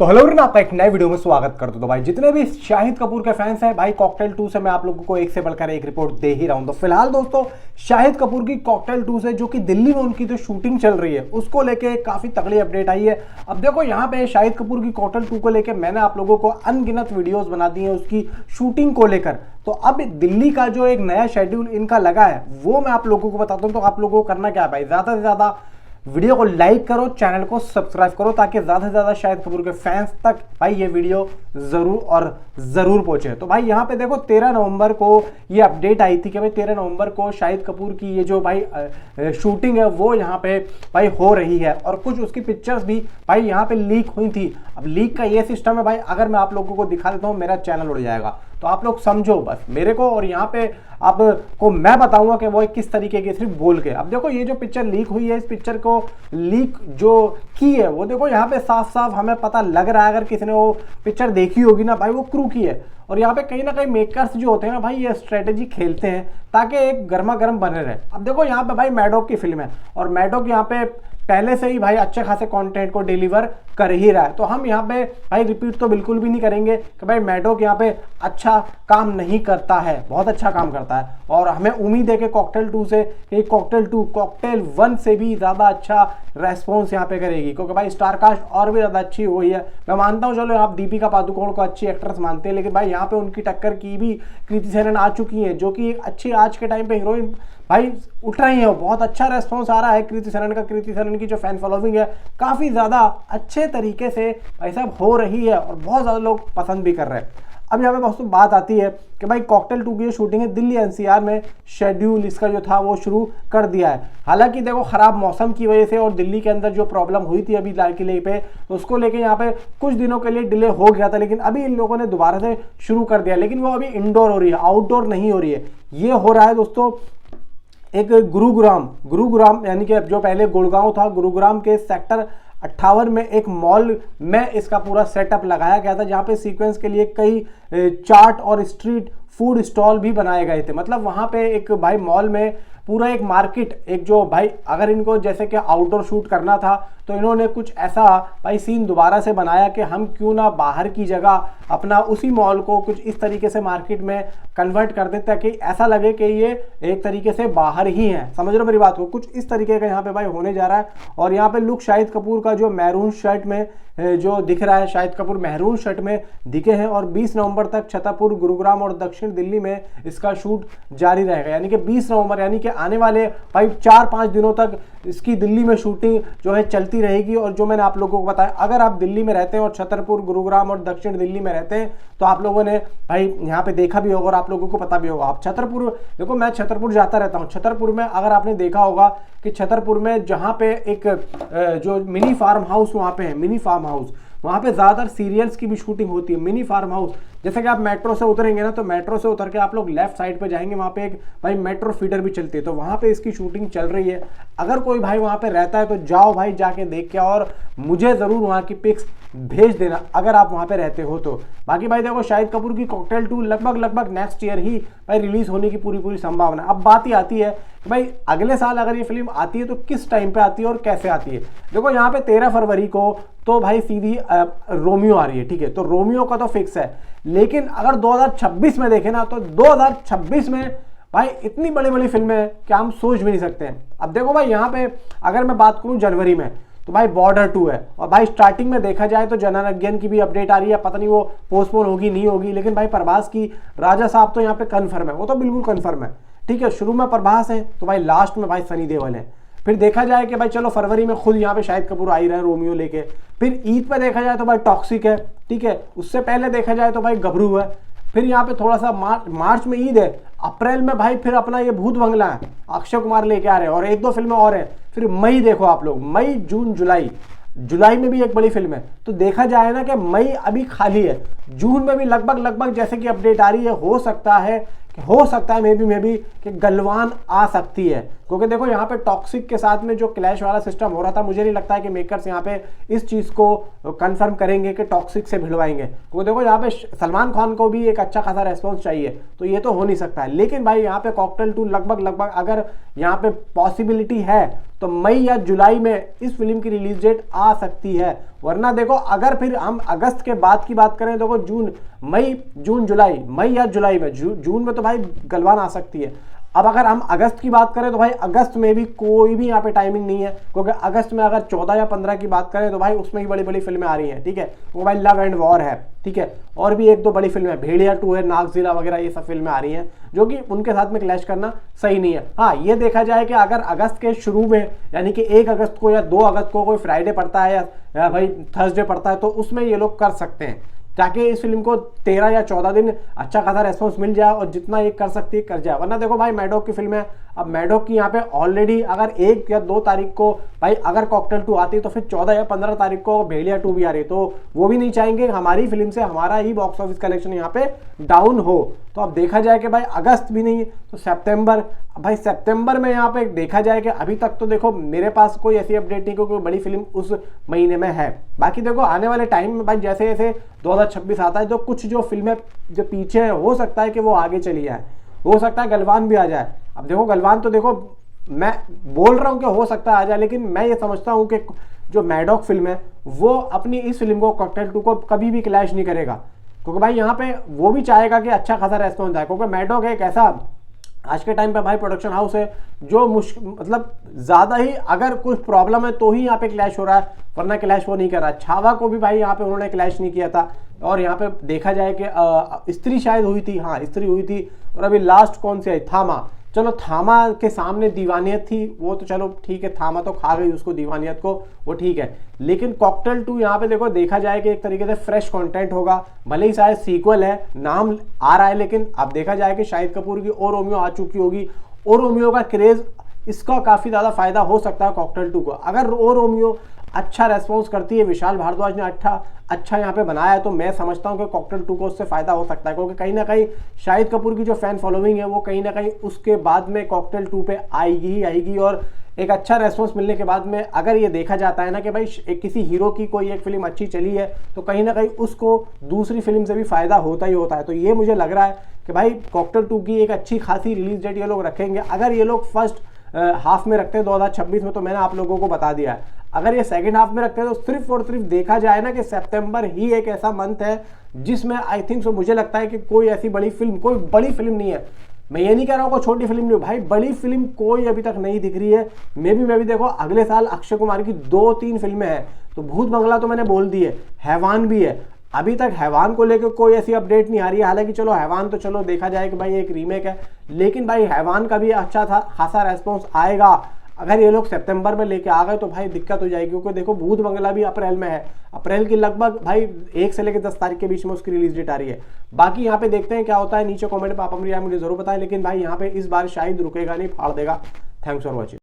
तो hello everyone, आपका एक नए वीडियो में स्वागत करता हूं। तो भाई जितने भी शाहिद कपूर के फैंस हैं भाई, कॉकटेल 2 से मैं आप लोगों को एक से बढ़कर एक रिपोर्ट दे ही रहा हूं। तो फिलहाल दोस्तों शाहिद कपूर की कॉकटेल 2 से जो कि दिल्ली में उनकी जो शूटिंग चल रही है उसको लेके काफी तगड़ी अपडेट आई है। अब देखो यहाँ पे शाहिद कपूर की कॉकटेल 2 को लेकर मैंने आप लोगों को अनगिनत वीडियोज बना दी है उसकी शूटिंग को लेकर। तो अब दिल्ली का जो एक नया शेड्यूल इनका लगा है वो मैं आप लोगों को बताता हूँ। तो आप लोगों को करना क्या है भाई, ज्यादा से ज्यादा वीडियो को लाइक करो, चैनल को सब्सक्राइब करो ताकि ज्यादा से ज्यादा शाहिद कपूर के फैंस तक भाई ये वीडियो जरूर पहुंचे। तो भाई यहाँ पे देखो 13 नवंबर को ये अपडेट आई थी कि भाई 13 नवंबर को शाहिद कपूर की ये जो भाई शूटिंग है वो यहाँ पे भाई हो रही है और कुछ उसकी पिक्चर्स भी भाई यहाँ पे लीक हुई थी। अब लीक का ये सिस्टम है भाई, अगर मैं आप लोगों को दिखा देता हूँ मेरा चैनल उड़ जाएगा। तो आप लोग समझो बस मेरे को, और यहाँ पे आपको मैं बताऊंगा कि वो किस तरीके की सिर्फ बोल के। अब देखो ये जो पिक्चर लीक हुई है, इस पिक्चर को लीक जो की है वो देखो यहाँ पे साफ साफ हमें पता लग रहा है, अगर किसी ने वो पिक्चर देखी होगी ना भाई, वो क्रू की है। और यहाँ पे कहीं ना कहीं मेकर्स जो होते हैं ना भाई, ये स्ट्रेटेजी खेलते हैं ताकि एक गर्मा गर्म बने रहे। अब देखो यहाँ पे भाई मैडॉक की फिल्म है और मैडॉक यहाँ पे पहले से ही भाई अच्छे खासे कंटेंट को डिलीवर कर ही रहा है। तो हम यहाँ पे भाई रिपीट तो बिल्कुल भी नहीं करेंगे कि भाई मैडॉक यहाँ पे अच्छा काम नहीं करता है, बहुत अच्छा काम करता है। और हमें उम्मीद है कि कॉकटेल 2 से कि कॉकटेल 2 कॉकटेल 1 से भी ज़्यादा अच्छा रेस्पॉन्स यहाँ पे करेगी, क्योंकि भाई स्टारकास्ट और भी ज़्यादा अच्छी हुई है। मैं मानता हूँ चलो आप दीपिका पादुकोण को अच्छी एक्ट्रेस मानते हैं, लेकिन भाई यहाँ पे उनकी टक्कर की भी कृति सेनन आ चुकी है, जो कि एक अच्छी आज के टाइम पे हीरोइन भाई उठ रही है। बहुत अच्छा रेस्पॉन्स आ रहा है कृति सेनन का। कृति सेनन की जो फैन फॉलोइंग है काफ़ी ज़्यादा अच्छे तरीके से भाई साहब हो रही है और बहुत ज़्यादा लोग पसंद भी कर रहे हैं। अब यहाँ पे दोस्तों बात आती है कि भाई कॉकटेल 2 की जो शूटिंग है दिल्ली एनसीआर में शेड्यूल इसका जो था वो शुरू कर दिया है। हालांकि देखो खराब मौसम की वजह से और दिल्ली के अंदर जो प्रॉब्लम हुई थी अभी लाल किले पे, तो उसको लेके यहाँ पे कुछ दिनों के लिए डिले हो गया था, लेकिन अभी इन लोगों ने दोबारा से शुरू कर दिया। लेकिन वो अभी इंडोर हो रही है, आउटडोर नहीं हो रही है। ये हो रहा है दोस्तों एक गुरुग्राम यानी कि जो पहले गुड़गांव था, गुरुग्राम के सेक्टर 58 में एक मॉल में इसका पूरा सेटअप लगाया गया था, जहाँ पे सीक्वेंस के लिए कई चाट और स्ट्रीट फूड स्टॉल भी बनाए गए थे। मतलब वहाँ पे एक भाई मॉल में पूरा एक मार्केट, एक जो भाई अगर इनको जैसे कि आउटडोर शूट करना था तो इन्होंने कुछ ऐसा भाई सीन दोबारा से बनाया कि हम क्यों ना बाहर की जगह अपना उसी मॉल को कुछ इस तरीके से मार्केट में कन्वर्ट कर देते ताकि ऐसा लगे कि ये एक तरीके से बाहर ही है। समझ रहे हो मेरी बात को? कुछ इस तरीके का यहाँ पे भाई होने जा रहा है। और यहाँ पे लुक शाहिद कपूर का जो मैरून शर्ट में जो दिख रहा है, शाहिद कपूर मैरून शर्ट में दिखे हैं। और 20 नवंबर तक छतरपुर, गुरुग्राम और दक्षिण दिल्ली में इसका शूट जारी रहेगा। यानी कि 20 नवंबर यानी कि आने वाले भाई 4-5 दिनों तक इसकी दिल्ली में शूटिंग जो है चलती रहेगी। और जो मैंने आप लोगों को बताया, अगर आप दिल्ली में रहते हैं और छतरपुर, गुरुग्राम और दक्षिण दिल्ली में रहते हैं तो आप लोगों ने भाई यहाँ पे देखा भी होगा और आप लोगों को पता भी होगा। आप छतरपुर देखो, मैं छतरपुर जाता रहता हूँ। छतरपुर में अगर आपने देखा होगा कि छतरपुर में जहाँ पे एक जो मिनी फार्म हाउस वहाँ पे है, मिनी फार्म हाउस, वहाँ पे ज़्यादातर सीरियल्स की भी शूटिंग होती है। मिनी फार्म हाउस, जैसे कि आप मेट्रो से उतरेंगे ना, तो मेट्रो से उतर के आप लोग लेफ्ट साइड पे जाएंगे, वहाँ पे एक भाई मेट्रो फीडर भी चलती है, तो वहाँ पे इसकी शूटिंग चल रही है। अगर कोई भाई वहाँ पे रहता है तो जाओ भाई, जाके देख के और मुझे ज़रूर वहाँ की पिक्स भेज देना अगर आप वहाँ पे रहते हो तो। बाकी भाई देखो शाहिद कपूर की कॉकटेल 2 लगभग नेक्स्ट ईयर ही भाई रिलीज होने की पूरी संभावना। अब बात ही आती है कि भाई अगले साल अगर ये फिल्म आती है तो किस टाइम पे आती है और कैसे आती है। देखो यहाँ पे 13 फरवरी को तो भाई सीधी रोमियो आ रही है, ठीक है, तो रोमियो का तो फिक्स है। लेकिन अगर 2026 में देखें ना, तो 2026 में भाई इतनी बड़ी फिल्में क्या हम सोच भी नहीं सकते हैं। अब देखो भाई यहाँ पे अगर मैं बात करूँ जनवरी में, तो भाई बॉर्डर 2 है। और भाई स्टार्टिंग में देखा जाए तो जननायक की भी अपडेट आ रही है, पता नहीं वो पोस्टपोन होगी नहीं होगी। लेकिन भाई प्रभास की राजा साहब तो यहाँ पे कन्फर्म है, वो तो बिल्कुल कन्फर्म है, ठीक है। शुरू में प्रभास है तो भाई लास्ट में भाई सनी देओल है। फिर देखा जाए कि भाई चलो फरवरी में खुद यहाँ पे शाहिद कपूर आ ही रहे हैं रोमियो लेके। फिर ईद पे देखा जाए तो भाई टॉक्सिक है, ठीक है। उससे पहले देखा जाए तो भाई गबरू है। फिर यहाँ पे थोड़ा सा मार्च में ईद है। अप्रैल में भाई फिर अपना ये भूत बंगला है, अक्षय कुमार लेके आ रहे हैं और 1-2 फिल्में और हैं। फिर मई देखो आप लोग, मई, जून, जुलाई में भी एक बड़ी फिल्म है। तो देखा जाए ना कि मई अभी खाली है। जून में भी लगभग जैसे कि अपडेट आ रही है, हो सकता है मे बी कि गलवान आ सकती है। क्योंकि देखो यहाँ पे टॉक्सिक के साथ में जो क्लैश वाला सिस्टम हो रहा था, मुझे नहीं लगता है कि मेकर्स यहाँ पे इस चीज़ को कंफर्म करेंगे कि टॉक्सिक से भिड़वाएंगे। क्योंकि देखो यहाँ पे सलमान खान को भी एक अच्छा खासा रेस्पॉन्स चाहिए, तो ये तो हो नहीं सकता है। लेकिन भाई यहाँ पे कॉकटेल 2 लगभग अगर यहाँ पे पॉसिबिलिटी है तो मई या जुलाई में इस फिल्म की रिलीज डेट आ सकती है। वरना देखो अगर फिर हम अगस्त के बाद की बात करें, देखो जून, मई, जून, जुलाई, मई या जुलाई में, जून में तो भाई गलवान आ सकती है। अब अगर हम अगस्त की बात करें तो भाई अगस्त में भी कोई भी यहाँ पे टाइमिंग नहीं है, क्योंकि अगस्त में अगर 14 या 15 की बात करें तो भाई उसमें भी बड़ी बड़ी फिल्में आ रही हैं, ठीक है। वो भाई लव एंड वॉर है, ठीक है, और भी एक दो बड़ी फिल्में, भेड़िया 2 है, नागजिला वगैरह, ये सब फिल्में आ रही हैं, जो कि उनके साथ में क्लैश करना सही नहीं है। हाँ, ये देखा जाए कि अगर अगस्त के शुरू में, यानी कि 1 अगस्त को या 2 अगस्त को कोई फ्राइडे पड़ता है या भाई थर्सडे पड़ता है, तो उसमें ये लोग कर सकते हैं, ताकि इस फिल्म को 13 या 14 दिन अच्छा खासा रेस्पॉन्स मिल जाए और जितना ये कर सकती है कर जाए। वरना देखो भाई मैडॉक की फिल्म है, अब मैडॉक की यहाँ पे ऑलरेडी अगर 1 या 2 तारीख को भाई अगर कॉकटेल 2 आती है तो फिर 14 या 15 तारीख को भेड़िया 2 भी आ रही है, तो वो भी नहीं चाहेंगे हमारी फिल्म से हमारा ही बॉक्स ऑफिस कलेक्शन यहाँ पे डाउन हो। तो अब देखा जाए कि भाई अगस्त भी नहीं तो सितंबर, भाई सितंबर में यहाँ पे देखा जाए कि अभी तक तो देखो मेरे पास कोई ऐसी अपडेट नहीं, कोई बड़ी फिल्म उस महीने में है। बाकी देखो आने वाले टाइम में भाई जैसे जैसे 2026 आता है, तो कुछ जो फिल्में जो पीछे है हो सकता है कि वो आगे चली जाए, हो सकता है गलवान भी आ जाए। अब देखो गलवान तो देखो मैं बोल रहा हूँ कि हो सकता है आ जाए, लेकिन मैं ये समझता हूँ कि जो मैडॉक फिल्म है वो अपनी इस फिल्म को कॉकटेल 2 को कभी भी क्लैश नहीं करेगा, क्योंकि भाई यहाँ पे वो भी चाहेगा कि अच्छा खासा रेस्पॉन्स आए, क्योंकि मैडॉक एक ऐसा आज के टाइम पे भाई प्रोडक्शन हाउस है जो मतलब ज़्यादा ही अगर कुछ प्रॉब्लम है तो ही यहाँ पे क्लैश हो रहा है, वरना क्लैश वो नहीं कर रहा। छावा को भी भाई यहाँ पे उन्होंने क्लैश नहीं किया था, और यहाँ पे देखा जाए कि स्त्री शायद हुई थी, हाँ स्त्री हुई थी, और अभी लास्ट कौन सी आई, थामा। चलो थामा के सामने दीवानियत थी, वो तो चलो ठीक है, थामा तो खा गई उसको दीवानियत को, वो ठीक है। लेकिन कॉकटेल 2 यहाँ पे देखो देखा जाए कि एक तरीके से फ्रेश कंटेंट होगा, भले ही शायद सीक्वल है, नाम आ रहा है, लेकिन अब देखा जाए कि शाहिद कपूर की ओ रोमियो आ चुकी होगी, ओ रोमियो का क्रेज इसका काफ़ी ज़्यादा फायदा हो सकता है कॉकटेल 2 को। अगर ओ रोमियो अच्छा रेस्पॉन्स करती है, विशाल भारद्वाज ने अच्छा यहाँ पे बनाया है, तो मैं समझता हूँ कि कॉकटेल 2 को उससे फायदा हो सकता है, क्योंकि कहीं ना कहीं शाहिद कपूर की जो फैन फॉलोइंग है वो कहीं ना कहीं उसके बाद में कॉकटेल 2 पे आएगी ही आएगी। और एक अच्छा रेस्पॉन्स मिलने के बाद में अगर ये देखा जाता है ना कि भाई किसी हीरो की कोई एक फिल्म अच्छी चली है, तो कहीं ना कहीं उसको दूसरी फिल्म से भी फायदा होता ही होता है। तो ये मुझे लग रहा है कि भाई कॉकटेल 2 की एक अच्छी खासी रिलीज डेट ये लोग रखेंगे। अगर ये लोग फर्स्ट हाफ में रखते हैं 2026 में, तो मैंने आप लोगों को बता दिया है। अगर ये सेकंड हाफ में रखते हैं तो सिर्फ और सिर्फ देखा जाए ना कि सितंबर ही एक ऐसा मंथ है जिसमें आई थिंक सो मुझे लगता है कि कोई ऐसी बड़ी फिल्म, कोई बड़ी फिल्म नहीं है, मैं ये नहीं कह रहा हूँ कोई छोटी फिल्म नहीं हो, भाई बड़ी फिल्म कोई अभी तक नहीं दिख रही है। मैं भी देखो अगले साल अक्षय कुमार की 2-3 फिल्में हैं, तो भूत बंगला तो मैंने बोल दी है, हैवान भी है, अभी तक हैवान को लेकर कोई ऐसी अपडेट नहीं आ रही है। हालांकि चलो हैवान तो चलो देखा जाए कि भाई एक रीमेक है, लेकिन भाई हैवान का भी अच्छा था खासा रेस्पॉन्स आएगा। अगर ये लोग सितंबर में लेके आ गए तो भाई दिक्कत हो जाएगी, क्योंकि देखो भूत बंगला भी अप्रैल में है, अप्रैल की लगभग भाई 1 से लेकर 10 तारीख के बीच में उसकी रिलीज डेट आ रही है। बाकी यहाँ पे देखते हैं क्या होता है, नीचे कमेंट पे आप अपनी राय मुझे जरूर बताएं, लेकिन भाई यहाँ पे इस बार शायद रुकेगा नहीं, फाड़ देगा। Thanks for watching.